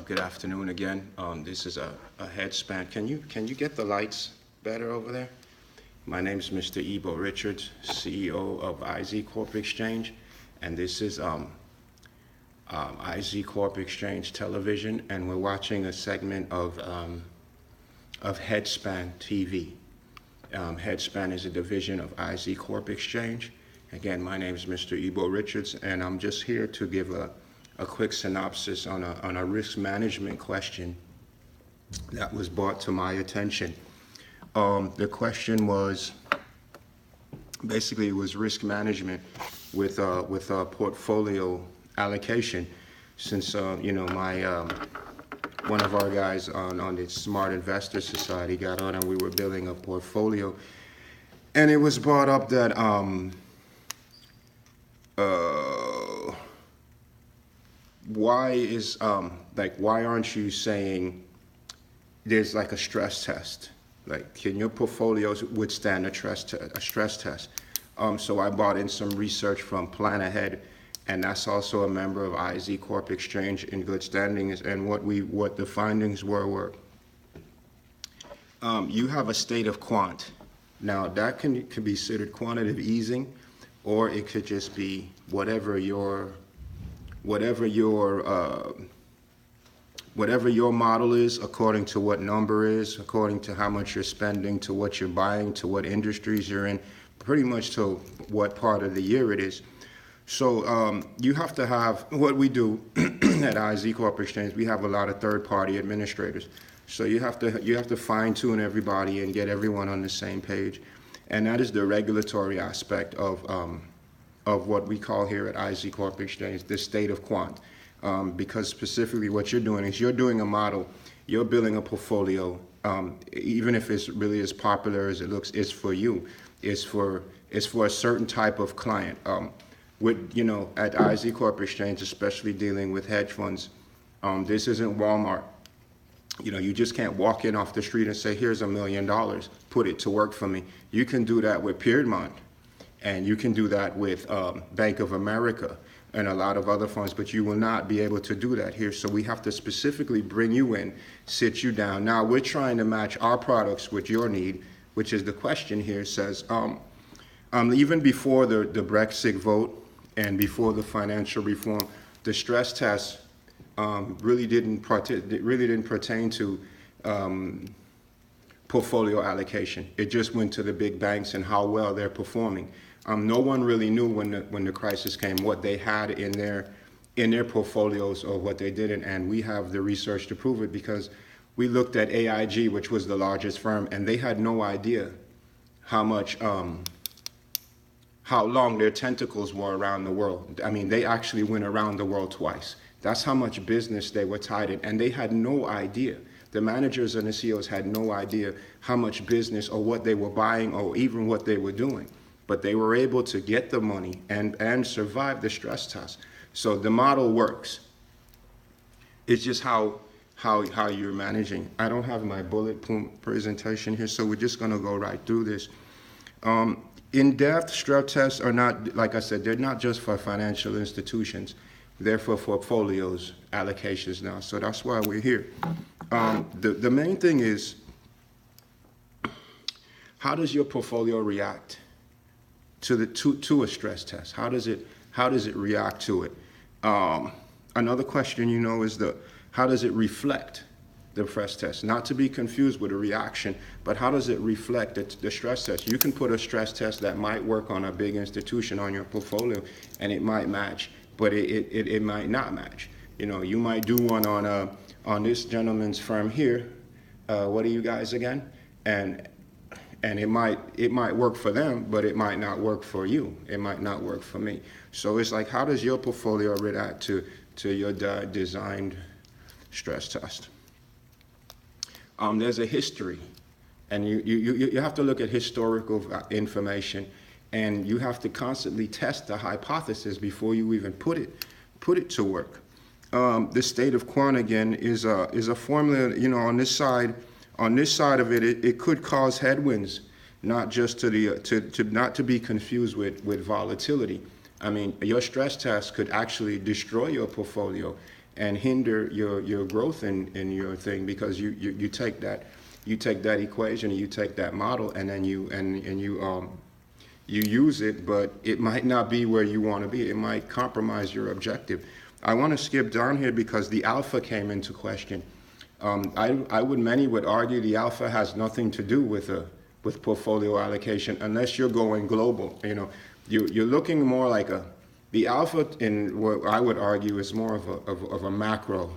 Good afternoon again. This is a Hejspan. Can you get the lights better over there? My name is Mr. Ebo Richards, CEO of IZ Corp Exchange, and this is IZ Corp Exchange Television, and we're watching a segment of Hejspan TV. Hejspan is a division of IZ Corp Exchange. Again, my name is Mr. Ebo Richards, and I'm just here to give a quick synopsis on a risk management question that was brought to my attention. The question was, basically it was risk management with a portfolio allocation. Since my one of our guys on the Smart Investor Society got on and we were building a portfolio, and it was brought up that why aren't you saying there's like a stress test? Like, can your portfolios withstand a stress test? So I brought in some research from Planaed, and that's also a member of IZ Corp Exchange in good standing. And what the findings were you have a state of quant. Now that can be considered quantitative easing, or it could just be whatever your model is, according to what number is, according to how much you're spending, to what you're buying, to what industries you're in, pretty much to what part of the year it is. So you have to have, what we do at IZ Corp Exchange, we have a lot of third-party administrators. So you have to fine-tune everybody and get everyone on the same page. And that is the regulatory aspect of what we call here at IZ Corp Exchange, the state of quant. Because specifically what you're doing is you're doing a model, you're building a portfolio, even if it's really as popular as it looks, it's for you. It's for a certain type of client. At IZ Corp Exchange, especially dealing with hedge funds, this isn't Walmart. You just can't walk in off the street and say, here's $1 million, put it to work for me. You can do that with Piedmont, and you can do that with Bank of America and a lot of other funds, but you will not be able to do that here. So we have to specifically bring you in, sit you down. Now we're trying to match our products with your need, which is the question here says, even before the Brexit vote and before the financial reform, the stress test really didn't pertain to portfolio allocation. It just went to the big banks and how well they're performing. No one really knew when the crisis came what they had in their portfolios or what they didn't, and we have the research to prove it because we looked at AIG, which was the largest firm, and they had no idea how long their tentacles were around the world. I mean, they actually went around the world twice. That's how much business they were tied in, and they had no idea. The managers and the CEOs had no idea how much business or what they were buying or even what they were doing. But they were able to get the money and survive the stress test. So the model works. It's just how you're managing. I don't have my bullet point presentation here, so we're just going to go right through this. In-depth stress tests are not, like I said, they're not just for financial institutions. They're for portfolios, allocations now. So that's why we're here. The main thing is, how does your portfolio react to a stress test? How does it react to it? Another question, is how does it reflect the stress test? Not to be confused with a reaction, but how does it reflect the stress test? You can put a stress test that might work on a big institution on your portfolio, and it might match, but it might not match. You might do one on this gentleman's firm here. What are you guys again? And it might work for them, but it might not work for you. It might not work for me. So it's like, how does your portfolio react to your designed stress test? There's a history, and you have to look at historical information, and you have to constantly test the hypothesis before you even put it to work. The state of quant again is a formula. On this side of it, it could cause headwinds, not just not to be confused with volatility. I mean, your stress test could actually destroy your portfolio, and hinder your growth in your thing, because you take that equation, you take that model, and then you use it, but it might not be where you want to be. It might compromise your objective. I want to skip down here because the alpha came into question. Many would argue the alpha has nothing to do with portfolio allocation unless you're going global. You're looking more like the alpha in what I would argue is more of a macro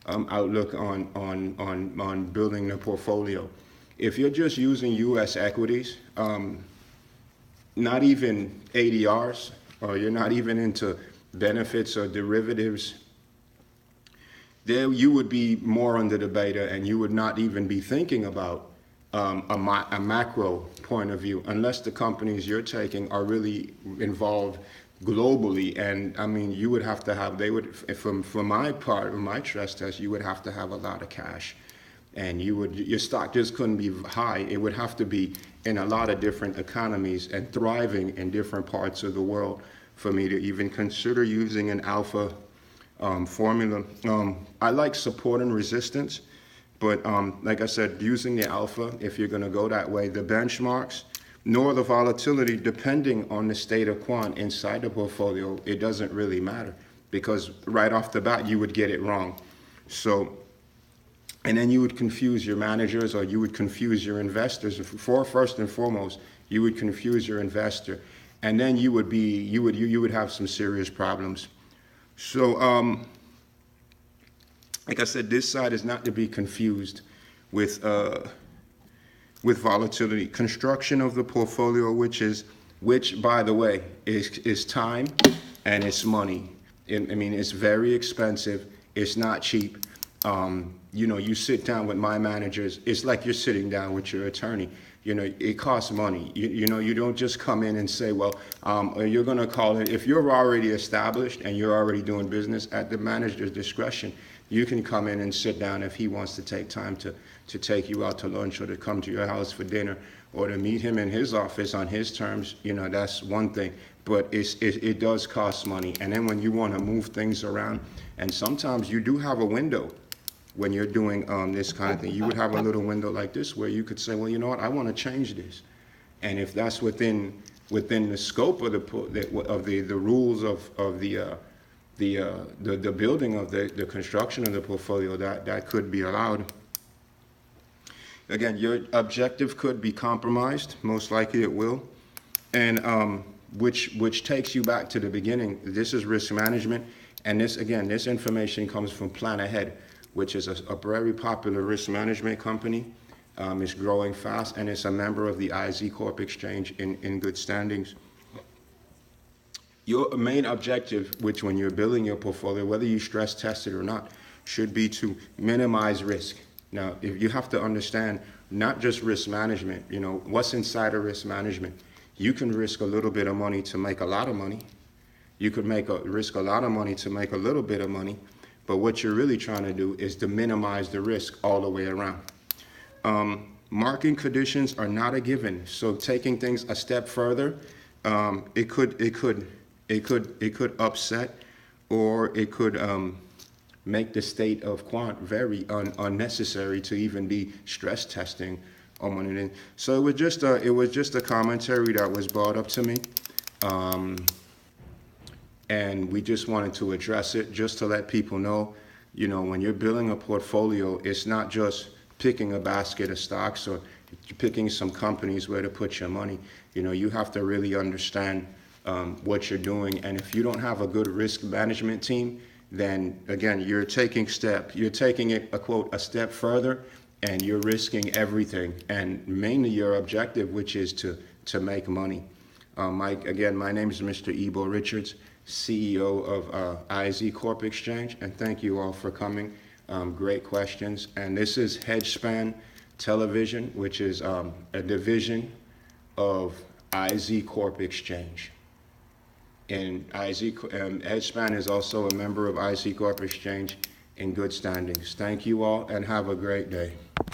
outlook on building the portfolio. If you're just using U.S. equities, not even ADRs, or you're not even into benefits or derivatives, there you would be more under the beta, and you would not even be thinking about a macro point of view, unless the companies you're taking are really involved globally. And I mean, you would have to have, for my part of my stress test, you would have to have a lot of cash, and your stock just couldn't be high. It would have to be in a lot of different economies and thriving in different parts of the world for me to even consider using an alpha formula. I like support and resistance, but like I said, using the alpha, if you're going to go that way, the benchmarks nor the volatility, depending on the state of quant inside the portfolio, it doesn't really matter, because right off the bat you would get it wrong. So, and then you would confuse your managers, or you would confuse your investors. First and foremost, you would confuse your investor, and then you would have some serious problems. So, like I said, this side is not to be confused with volatility. Construction of the portfolio, which by the way is time and it's money. I mean, it's very expensive. It's not cheap. You sit down with my managers, it's like you're sitting down with your attorney. It costs money. You don't just come in and say, well, you're going to call it. If you're already established and you're already doing business, at the manager's discretion, you can come in and sit down if he wants to take time to take you out to lunch, or to come to your house for dinner, or to meet him in his office on his terms. That's one thing. But it does cost money. And then when you want to move things around, and sometimes you do have a window when you're doing this kind of thing. You would have a little window like this where you could say, well, you know what, I want to change this. And if that's within the scope of the rules of the building of the construction of the portfolio, that could be allowed. Again, your objective could be compromised. Most likely it will. And which takes you back to the beginning. This is risk management. And this information comes from Planaed, which is a very popular risk management company. It's growing fast, and it's a member of the IZ Corp exchange in good standings. Your main objective, which when you're building your portfolio, whether you stress test it or not, should be to minimize risk. Now, if you have to understand, not just risk management, what's inside of risk management. You can risk a little bit of money to make a lot of money. You could risk a lot of money to make a little bit of money. But what you're really trying to do is to minimize the risk all the way around. Market conditions are not a given. So taking things a step further, it could upset, or it could make the state of quant very unnecessary to even be stress testing on one of them. So it was just a commentary that was brought up to me. And we just wanted to address it, just to let people know, when you're building a portfolio, it's not just picking a basket of stocks or picking some companies where to put your money. You have to really understand what you're doing. And if you don't have a good risk management team, then again, you're taking it, a step further, and you're risking everything. And mainly your objective, which is to make money. My name is Mr. Ebo Richards, CEO of IZ Corp Exchange, and thank you all for coming. Great questions. And this is Hejspan Television, which is a division of IZ Corp Exchange. And Hejspan is also a member of IZ Corp Exchange in good standings. Thank you all, and have a great day.